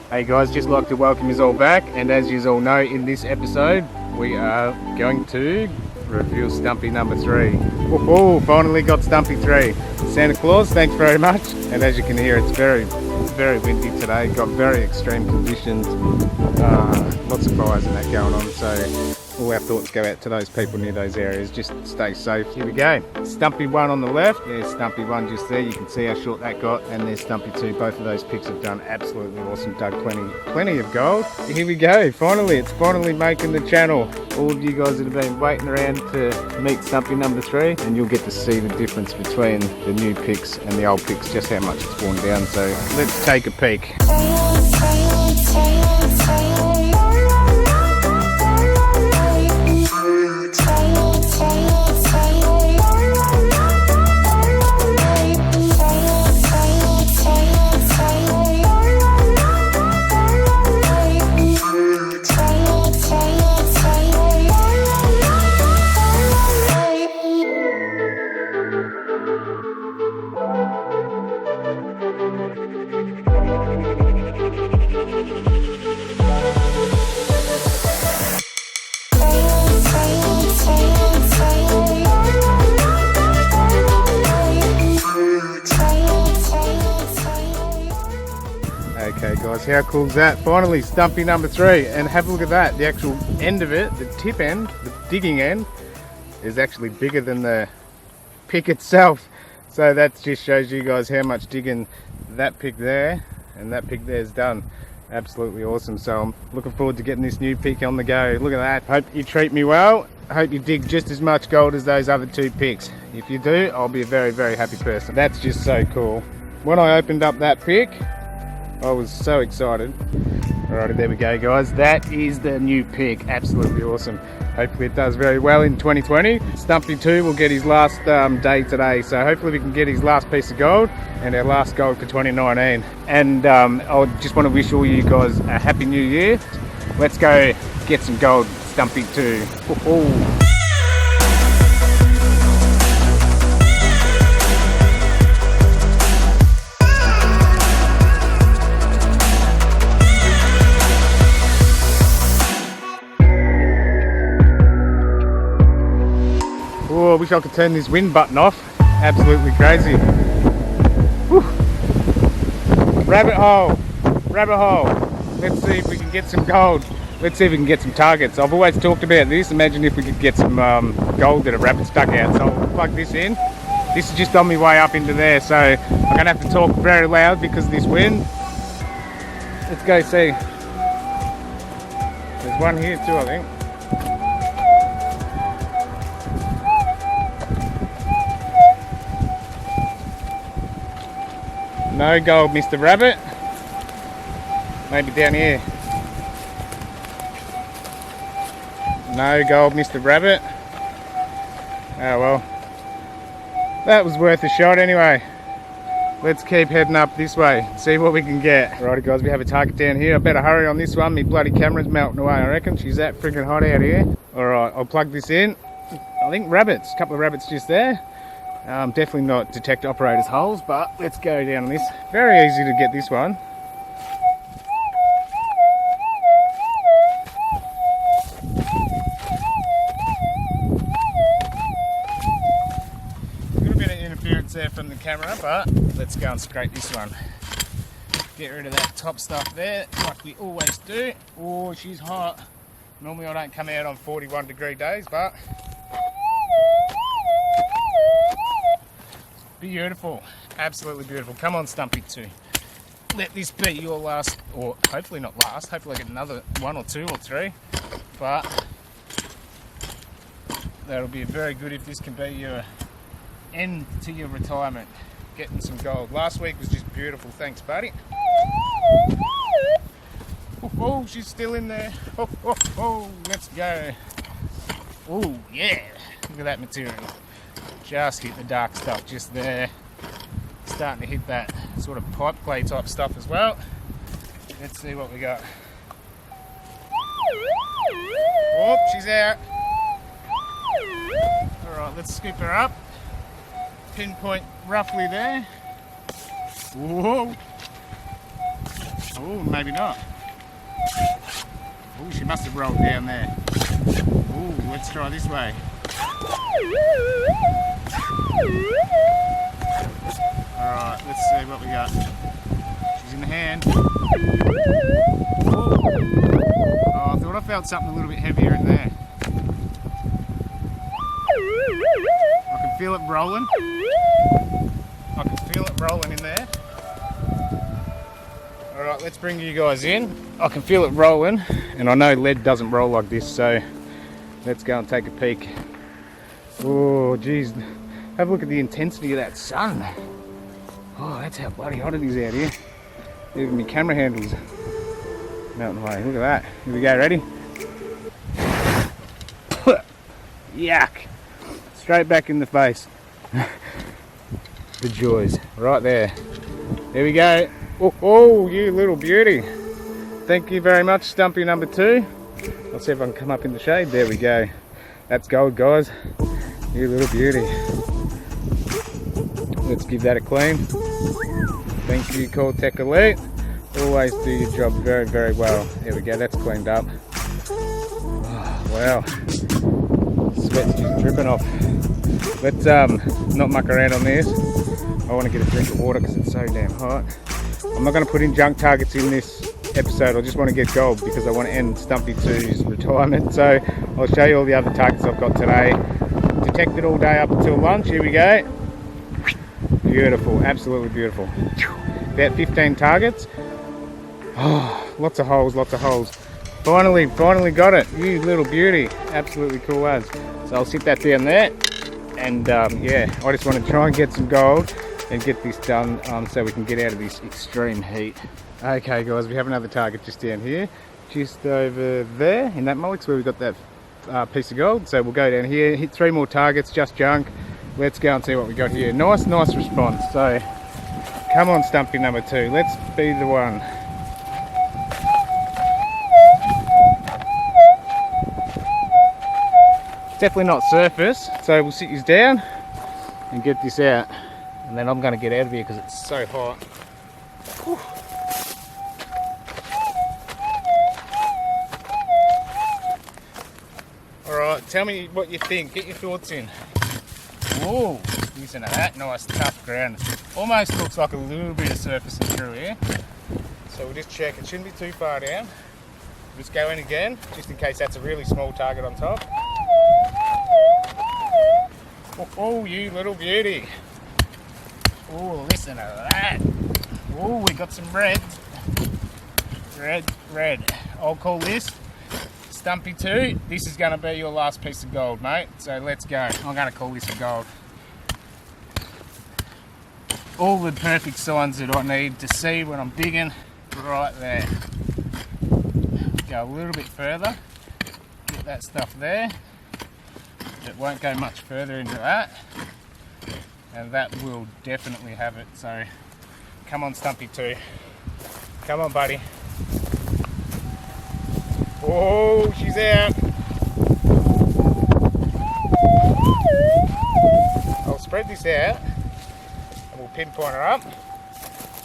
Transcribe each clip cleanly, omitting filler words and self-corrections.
Hey guys, just like to welcome you all back, and as you all know, in this episode we are going to review Stumpy number 3. Oh, finally got Stumpy 3. Santa Claus, thanks very much. And as you can hear, it's very windy today, got very extreme conditions, lots of fires and that going on, so all our thoughts go out to those people near those areas. Just stay safe. Here we go. Stumpy 1 on the left, there's Stumpy 1 just there, you can see how short that got, and there's Stumpy 2. Both of those pics have done absolutely awesome, dug plenty of gold. Here we go, finally, it's finally making the channel. All of you guys that have been waiting around to meet Stumpy number 3, and you'll get to see the difference between the new pics and the old pics, just how much it's worn down. So let's take a peek. Okay guys, how cool is that? Finally, Stumpy number 3, and have a look at that. The actual end of it, the tip end, the digging end, is actually bigger than the pick itself. So that just shows you guys how much digging that pick there and that pick there is done. Absolutely awesome. So I'm looking forward to getting this new pick on the go. Look at that. Hope you treat me well. Hope you dig just as much gold as those other 2 picks. If you do, I'll be a very happy person. That's just so cool. When I opened up that pick, I was so excited. Alrighty, there we go guys. That is the new pick. Absolutely awesome. Hopefully it does very well in 2020. Stumpy 2 will get his last day today. So hopefully we can get his last piece of gold and our last gold for 2019. And I just want to wish all you guys a happy new year. Let's go get some gold, Stumpy 2. Oh, I wish I could turn this wind button off. Absolutely crazy. Whew. Rabbit hole. Let's see if we can get some gold. Let's see if we can get some targets. I've always talked about this. Imagine if we could get some gold that a rabbit stuck out. So I'll plug this in. This is just on my way up into there. So I'm gonna have to talk very loud because of this wind. Let's go see. There's one here too, I think. No gold, Mr. Rabbit. Maybe down here. No gold, Mr. Rabbit. Oh well. That was worth a shot anyway. Let's keep heading up this way, see what we can get. Righty guys, we have a target down here. I better hurry on this one. My bloody camera's melting away, I reckon. She's that freaking hot out here. Alright, I'll plug this in. I think rabbits, a couple of rabbits just there. Definitely not detect operators holes, but let's go down on this. Very easy to get this one. A little bit of interference there from the camera, but let's go and scrape this one. Get rid of that top stuff there, like we always do. Oh, she's hot. Normally I don't come out on 41-degree days, but beautiful, absolutely beautiful. Come on, Stumpy 2. Let this be your last, or hopefully not last. Hopefully I get another 1 or 2 or 3. But that'll be very good if this can be your end to your retirement. Getting some gold. Last week was just beautiful. Thanks, buddy. Oh, she's still in there. Oh, let's go. Oh, yeah. Look at that material. Just hit the dark stuff just there. Starting to hit that sort of pipe clay type stuff as well. Let's see what we got. Oh, she's out. Alright, let's scoop her up. Pinpoint roughly there. Whoa. Oh, maybe not. Oh, she must have rolled down there. Oh, let's try this way. Alright, let's see what we got. She's in the hand. Oh, I thought I felt something a little bit heavier in there. I can feel it rolling. I can feel it rolling in there. Alright, let's bring you guys in. I can feel it rolling, and I know lead doesn't roll like this, so let's go and take a peek. Oh, geez. Have a look at the intensity of that sun. Oh, that's how bloody hot it is out here. Even my camera handles melting away. Look at that. Here we go, ready? Yuck. Straight back in the face. The joys. Right there. There we go. Oh, you little beauty. Thank you very much, Stumpy number 2. I'll see if I can come up in the shade. There we go. That's gold, guys. You little beauty. Let's give that a clean. Thank you, Cortec Elite. Always do your job very, very well. There we go, that's cleaned up. Oh, wow. Sweat's just dripping off. Let's not muck around on this. I want to get a drink of water because it's so damn hot. I'm not going to put in junk targets in this episode. I just want to get gold because I want to end Stumpy 2's retirement. So I'll show you all the other targets I've got today. Detected all day up until lunch. Here we go. Beautiful, absolutely beautiful. About 15 targets. Oh, lots of holes, lots of holes. Finally got it. You little beauty. Absolutely cool as. So I'll sit that down there. And yeah, I just want to try and get some gold and get this done so we can get out of this extreme heat. Okay guys, we have another target just down here. Just over there in that mullox where we got that piece of gold. So we'll go down here, hit 3 more targets, just junk. Let's go and see what we got here. Nice response. So come on, Stumpy number 2, let's be the one. It's definitely not surface, so we'll sit you down and get this out. And then I'm going to get out of here because it's so hot. Whew. Alright, tell me what you think. Get your thoughts in. Whoa, listen to that nice tough ground. Almost looks like a little bit of surface through here. So we'll just check. It shouldn't be too far down. Just go in again, just in case that's a really small target on top. Oh, you little beauty. Oh, listen to that. Oh, we got some red. Red. I'll call this Stumpy 2. This is going to be your last piece of gold, mate. So let's go. I'm going to call this a gold. All the perfect signs that I need to see when I'm digging, right there. Go a little bit further. Get that stuff there. It won't go much further into that. And that will definitely have it. So come on, Stumpy 2. Come on, buddy. Oh, she's out. I'll spread this out and we'll pinpoint her up.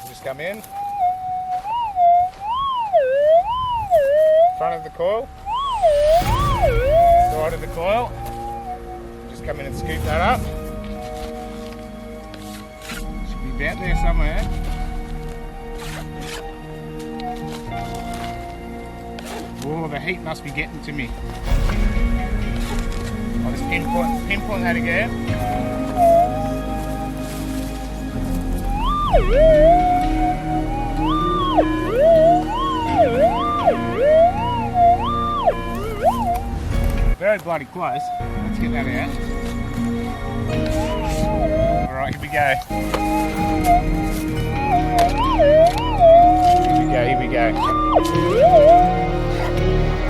Just come in. Front of the coil. Side of the coil. Just come in and scoop that up. Should be about there somewhere. Oh, the heat must be getting to me. I'll just pinpoint that again. Very bloody close. Let's get that out. Alright, here we go. Here we go.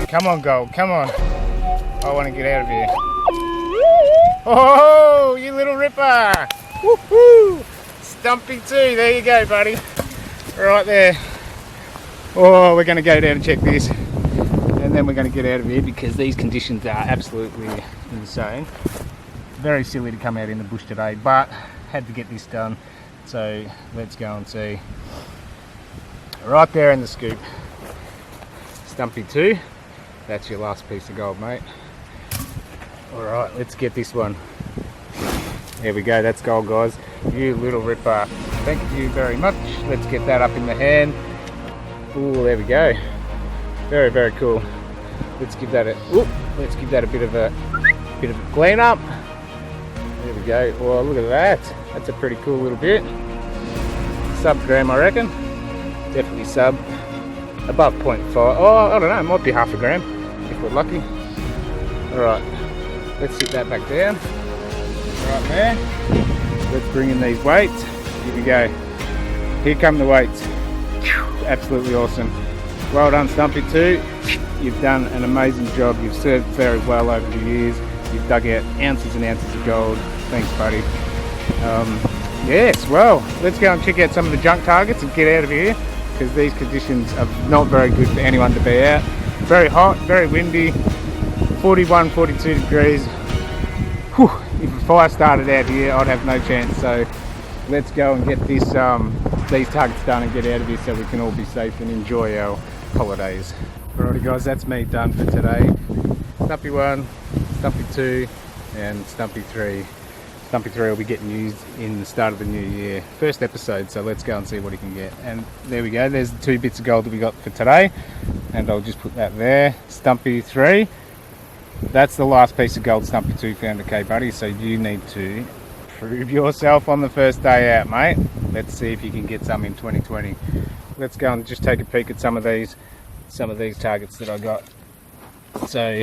Come on, gold, come on. I want to get out of here. Oh, you little ripper. Woohoo! Stumpy 2, there you go, buddy. Right there. Oh, we're going to go down and check this. And then we're going to get out of here because these conditions are absolutely insane. Very silly to come out in the bush today, but had to get this done. So let's go and see. Right there in the scoop. Stumpy 2. That's your last piece of gold, mate. Alright, let's get this one. There we go, that's gold, guys. You little ripper. Thank you very much. Let's get that up in the hand. Ooh, there we go. Very, very cool. Let's give that a bit of a clean up. There we go. Oh, look at that. That's a pretty cool little bit. Sub-gram, I reckon. Definitely sub. Above 0.5. Oh, I don't know. It might be half a gram if we're lucky. Alright. Let's sit that back down. Right there. Let's bring in these weights. Here we go. Here come the weights. Absolutely awesome. Well done, Stumpy 2. You've done an amazing job. You've served very well over the years. You've dug out ounces and ounces of gold. Thanks, buddy. Yes, well, let's go and check out some of the junk targets and get out of here, because these conditions are not very good for anyone to be out. Very hot, very windy, 41, 42 degrees. Whew, if a fire started out here, I'd have no chance. So let's go and get this, these targets done and get out of here so we can all be safe and enjoy our holidays. Alrighty guys, that's me done for today. Stumpy 1, Stumpy 2 and Stumpy 3. Stumpy 3 will be getting used in the start of the new year. First episode, so let's go and see what he can get. And there we go, there's the 2 bits of gold that we got for today. And I'll just put that there. Stumpy 3. That's the last piece of gold Stumpy 2 found, okay buddy? So you need to prove yourself on the first day out, mate. Let's see if you can get some in 2020. Let's go and just take a peek at some of these targets that I got. So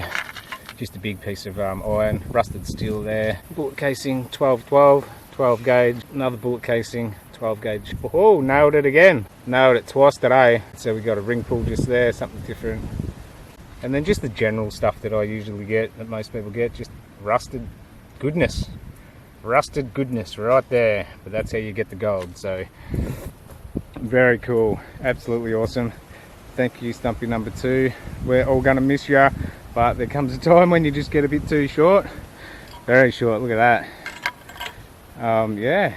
just a big piece of iron, rusted steel there. Bullet casing, 12-12, 12 gauge. Another bullet casing, 12 gauge. Oh, nailed it again. Nailed it twice today. So we got a ring pull just there, something different. And then just the general stuff that I usually get, that most people get, just rusted goodness. Rusted goodness right there. But that's how you get the gold. So very cool, absolutely awesome. Thank you, Stumpy number 2. We're all gonna miss you, but there comes a time when you just get a bit too short. Very short, look at that. Yeah,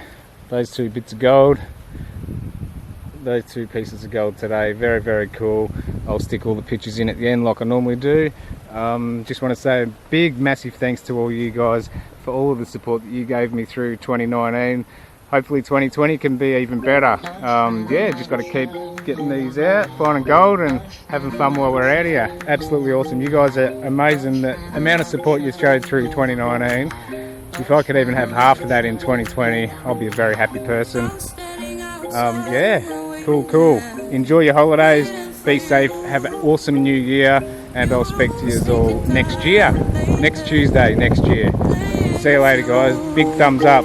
those 2 bits of gold. Those 2 pieces of gold today, very, very cool. I'll stick all the pictures in at the end like I normally do. Just want to say a big, massive thanks to all you guys for all of the support that you gave me through 2019. Hopefully 2020 can be even better. Yeah, just got to keep getting these out, finding gold and having fun while we're out here. Absolutely awesome. You guys are amazing. The amount of support you showed through 2019. If I could even have half of that in 2020, I'll be a very happy person. Yeah, cool. Enjoy your holidays. Be safe. Have an awesome new year. And I'll speak to you all next year. Next Tuesday, next year. See you later, guys. Big thumbs up.